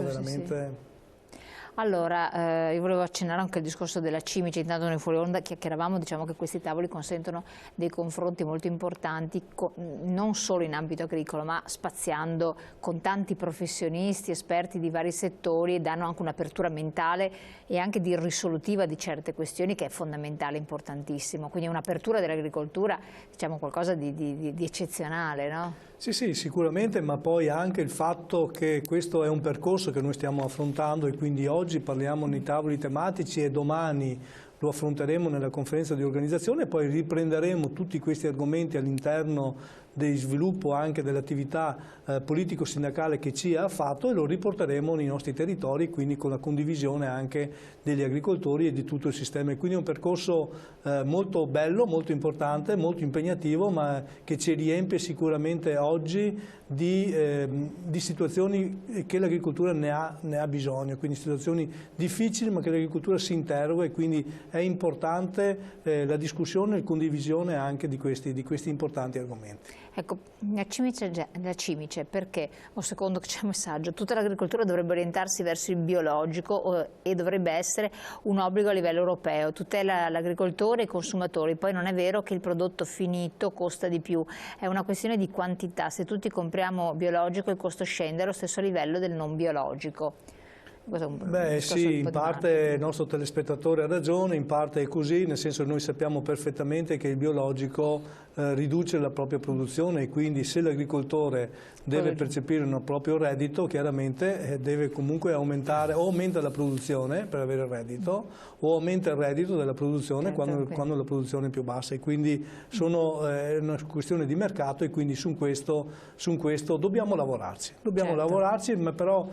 veramente... Allora, io volevo accennare anche al discorso della cimice. Intanto noi fuori onda chiacchieravamo, diciamo che questi tavoli consentono dei confronti molto importanti, non solo in ambito agricolo, ma spaziando con tanti professionisti, esperti di vari settori, e danno anche un'apertura mentale e anche di risolutiva di certe questioni, che è fondamentale, importantissimo. Quindi un'apertura dell'agricoltura, diciamo, qualcosa di eccezionale, no? Sì, sì, sicuramente, ma poi anche il fatto che questo è un percorso che noi stiamo affrontando, e quindi oggi parliamo nei tavoli tematici e domani lo affronteremo nella conferenza di organizzazione, e poi riprenderemo tutti questi argomenti all'interno di sviluppo anche dell'attività politico-sindacale che CIA ha fatto, e lo riporteremo nei nostri territori, quindi con la condivisione anche degli agricoltori e di tutto il sistema. E quindi è un percorso molto bello, molto importante, molto impegnativo, ma che ci riempie sicuramente oggi di situazioni che l'agricoltura ne ha bisogno, quindi situazioni difficili, ma che l'agricoltura si interroga, e quindi è importante la discussione e la condivisione anche di questi importanti argomenti. Ecco, la cimice, perché, o secondo che c'è un messaggio, tutta l'agricoltura dovrebbe orientarsi verso il biologico e dovrebbe essere un obbligo a livello europeo, tutela l'agricoltore e i consumatori. Poi non è vero che il prodotto finito costa di più, è una questione di quantità. Se tutti compriamo biologico il costo scende allo stesso livello del non biologico. Beh sì, in parte il nostro telespettatore ha ragione, in parte è così, nel senso che noi sappiamo perfettamente che il biologico riduce la propria produzione, e quindi se l'agricoltore deve percepire un proprio reddito, chiaramente deve comunque aumentare, o aumenta la produzione per avere il reddito, o aumenta il reddito della produzione quando la produzione è più bassa, e quindi è una questione di mercato, e quindi su questo dobbiamo lavorarci, ma però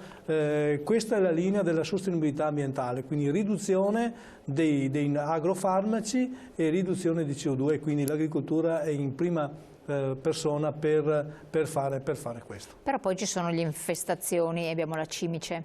questa è la linea della sostenibilità ambientale, quindi riduzione dei agrofarmaci e riduzione di CO2, e quindi l'agricoltura è in prima persona per fare questo. Però poi ci sono le infestazioni e abbiamo la cimice.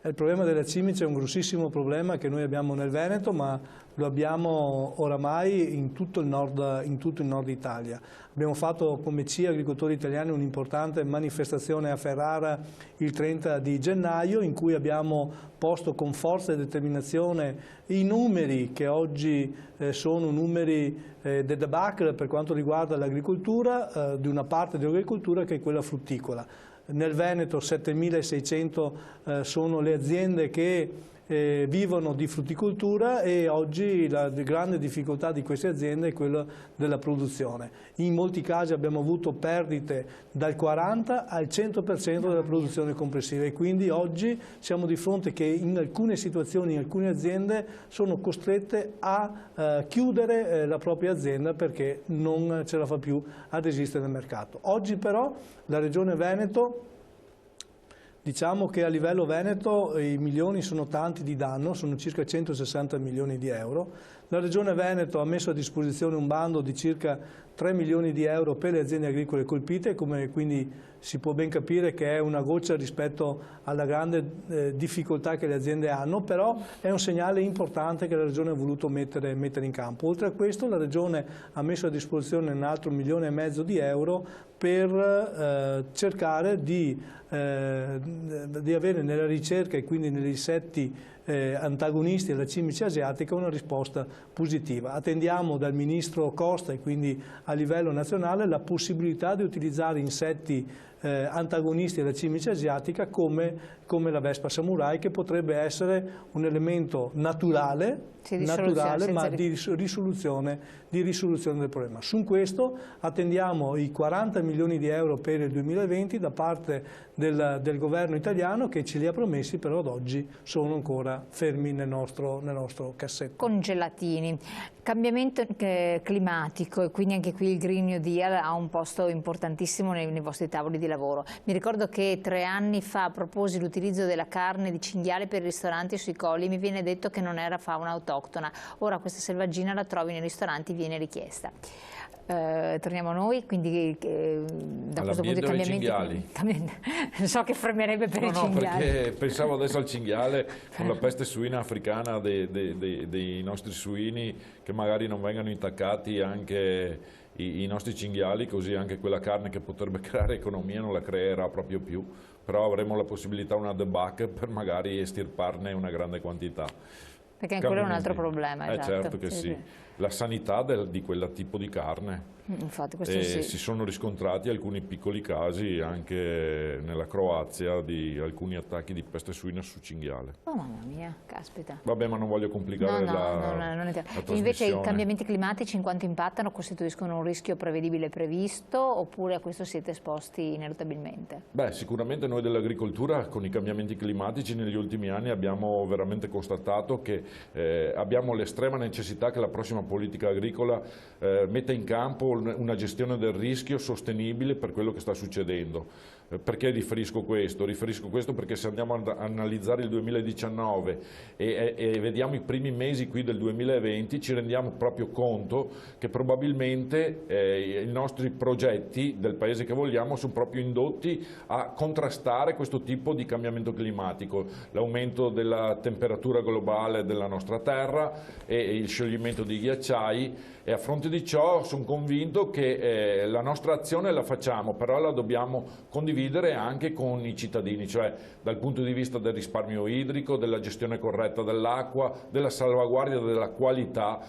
Il problema della cimice è un grossissimo problema che noi abbiamo nel Veneto, ma lo abbiamo oramai in tutto il nord Italia. Abbiamo fatto come CIA Agricoltori Italiani un'importante manifestazione a Ferrara il 30 di gennaio, in cui abbiamo posto con forza e determinazione i numeri che oggi sono numeri de debacle per quanto riguarda l'agricoltura, di una parte dell'agricoltura che è quella frutticola. Nel Veneto 7.600 sono le aziende che vivono di frutticoltura, e oggi la grande difficoltà di queste aziende è quella della produzione. In molti casi abbiamo avuto perdite dal 40 al 100% della produzione complessiva, e quindi oggi siamo di fronte che in alcune situazioni, in alcune aziende sono costrette a chiudere la propria azienda perché non ce la fa più ad esistere nel mercato. Oggi però la Regione Veneto, diciamo che a livello Veneto i milioni sono tanti di danno, sono circa 160 milioni di euro. La Regione Veneto ha messo a disposizione un bando di circa 3 milioni di euro per le aziende agricole colpite, quindi si può ben capire che è una goccia rispetto alla grande difficoltà che le aziende hanno, però è un segnale importante che la Regione ha voluto mettere in campo. Oltre a questo la Regione ha messo a disposizione un altro 1,5 milioni di euro per cercare di avere nella ricerca, e quindi negli insetti antagonisti alla cimice asiatica, una risposta positiva. Attendiamo dal Ministro Costa, e quindi a livello nazionale, la possibilità di utilizzare insetti antagonisti alla cimice asiatica come la vespa samurai, che potrebbe essere un elemento naturale ma di risoluzione del problema. Su questo attendiamo i 40 milioni di euro per il 2020 da parte del governo italiano, che ce li ha promessi, però ad oggi sono ancora fermi nel nostro cassetto. Congelatini. Cambiamento climatico, e quindi anche qui il Green New Deal ha un posto importantissimo nei vostri tavoli di lavoro. Mi ricordo che 3 anni fa proposi l'utilizzo della carne di cinghiale per i ristoranti sui colli, mi viene detto che non era fauna autoctona. Ora questa selvaggina la trovi nei ristoranti, viene richiesta. Torniamo a noi, quindi da questo punto di cambiamenti, so che fremerebbe per i cinghiali. Perché pensavo adesso al cinghiale con la peste suina africana dei nostri suini, che magari non vengano intaccati anche i nostri cinghiali, così anche quella carne che potrebbe creare economia non la creerà proprio più, però avremo la possibilità, una debug, per magari estirparne una grande quantità. Perché quello è un altro problema, esatto. Certo che sì. La sanità di quel tipo di carne. Infatti, questo sì. Si sono riscontrati alcuni piccoli casi anche nella Croazia di alcuni attacchi di peste suina su cinghiale. Oh mamma mia, caspita. Vabbè, ma non voglio complicare la Invece i cambiamenti climatici in quanto impattano costituiscono un rischio prevedibile e previsto, oppure a questo siete esposti ineluttabilmente? Beh, sicuramente noi dell'agricoltura con i cambiamenti climatici negli ultimi anni abbiamo veramente constatato che abbiamo l'estrema necessità che la prossima politica agricola metta in campo una gestione del rischio sostenibile per quello che sta succedendo. Perché riferisco questo? Riferisco questo perché se andiamo ad analizzare il 2019 e vediamo i primi mesi qui del 2020 ci rendiamo proprio conto che probabilmente i nostri progetti del paese che vogliamo sono proprio indotti a contrastare questo tipo di cambiamento climatico, l'aumento della temperatura globale della nostra terra e il scioglimento di ghiacciai, e a fronte di ciò sono convinto che la nostra azione la facciamo, però la dobbiamo condividere anche con i cittadini, cioè dal punto di vista del risparmio idrico, della gestione corretta dell'acqua, della salvaguardia della qualità,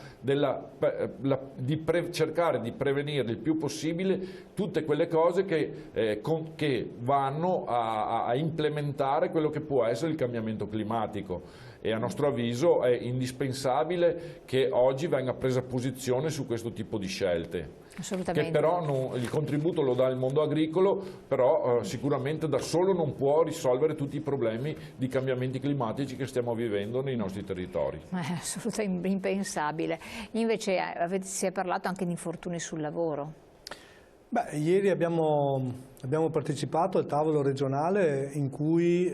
cercare di prevenire il più possibile tutte quelle cose che vanno a implementare quello che può essere il cambiamento climatico. E a nostro avviso è indispensabile che oggi venga presa posizione su questo tipo di scelte. Assolutamente. Che però il contributo lo dà il mondo agricolo, però sicuramente da solo non può risolvere tutti i problemi di cambiamenti climatici che stiamo vivendo nei nostri territori. È assolutamente impensabile. Invece si è parlato anche di infortuni sul lavoro. Beh, ieri abbiamo partecipato al tavolo regionale in cui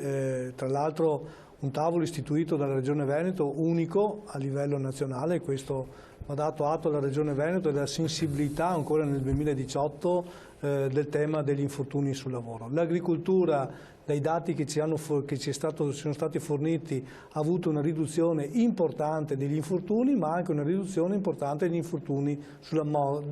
tra l'altro un tavolo istituito dalla Regione Veneto, unico a livello nazionale, questo va dato atto alla Regione Veneto e della sensibilità ancora nel 2018 del tema degli infortuni sul lavoro. L'agricoltura, dai dati che sono stati forniti, ha avuto una riduzione importante degli infortuni, ma anche una riduzione importante degli infortuni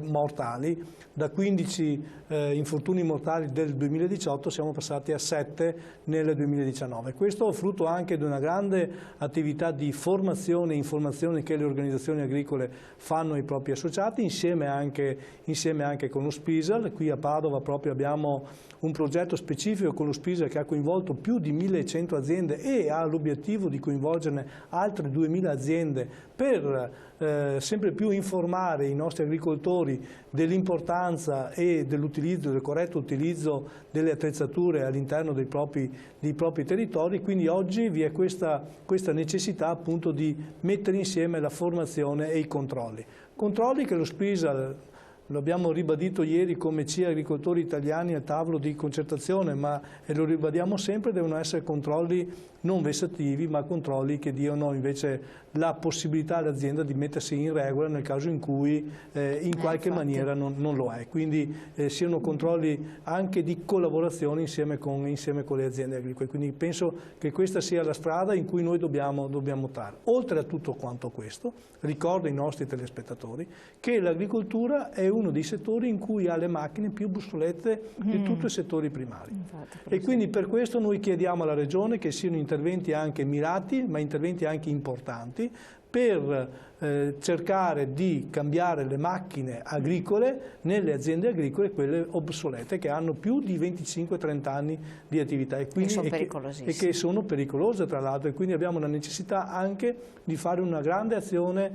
mortali. Da 15 infortuni mortali del 2018 siamo passati a 7 nel 2019. Questo è frutto anche di una grande attività di formazione e informazione che le organizzazioni agricole fanno ai propri associati, insieme anche con lo SPISAL. Qui a Padova proprio abbiamo un progetto specifico con lo SPISAL che ha coinvolto più di 1100 aziende e ha l'obiettivo di coinvolgerne altre 2000 aziende per sempre più informare i nostri agricoltori dell'importanza e del corretto utilizzo delle attrezzature all'interno dei propri territori. Quindi oggi vi è questa necessità appunto di mettere insieme la formazione e i controlli. Controlli che lo SPISAL, lo abbiamo ribadito ieri come CIA Agricoltori Italiani al tavolo di concertazione, e lo ribadiamo sempre, devono essere controlli non vessativi, ma controlli che diano invece la possibilità all'azienda di mettersi in regola nel caso in cui in qualche maniera non lo è. Quindi siano controlli anche di collaborazione insieme con le aziende agricole. Quindi penso che questa sia la strada in cui noi dobbiamo operare. Oltre a tutto quanto questo, ricordo ai nostri telespettatori che l'agricoltura è uno dei settori in cui ha le macchine più obsolete di tutti i settori primari. E quindi per questo noi chiediamo alla Regione che siano interventi anche mirati, ma interventi anche importanti, per cercare di cambiare le macchine agricole nelle aziende agricole, quelle obsolete, che hanno più di 25-30 anni di attività e che sono pericolose tra l'altro, e quindi abbiamo la necessità anche di fare una grande azione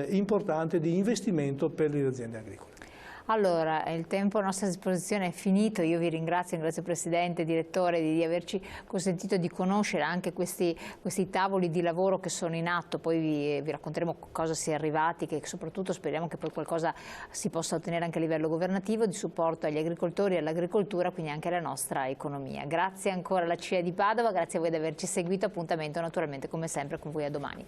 importante di investimento per le aziende agricole. Allora, il tempo a nostra disposizione è finito. Io vi ringrazio Presidente, Direttore, di averci consentito di conoscere anche questi tavoli di lavoro che sono in atto. Poi vi racconteremo cosa si è arrivati, che soprattutto speriamo che poi qualcosa si possa ottenere anche a livello governativo, di supporto agli agricoltori e all'agricoltura, quindi anche alla nostra economia. Grazie ancora alla CIA di Padova, grazie a voi di averci seguito. Appuntamento naturalmente come sempre con voi a domani.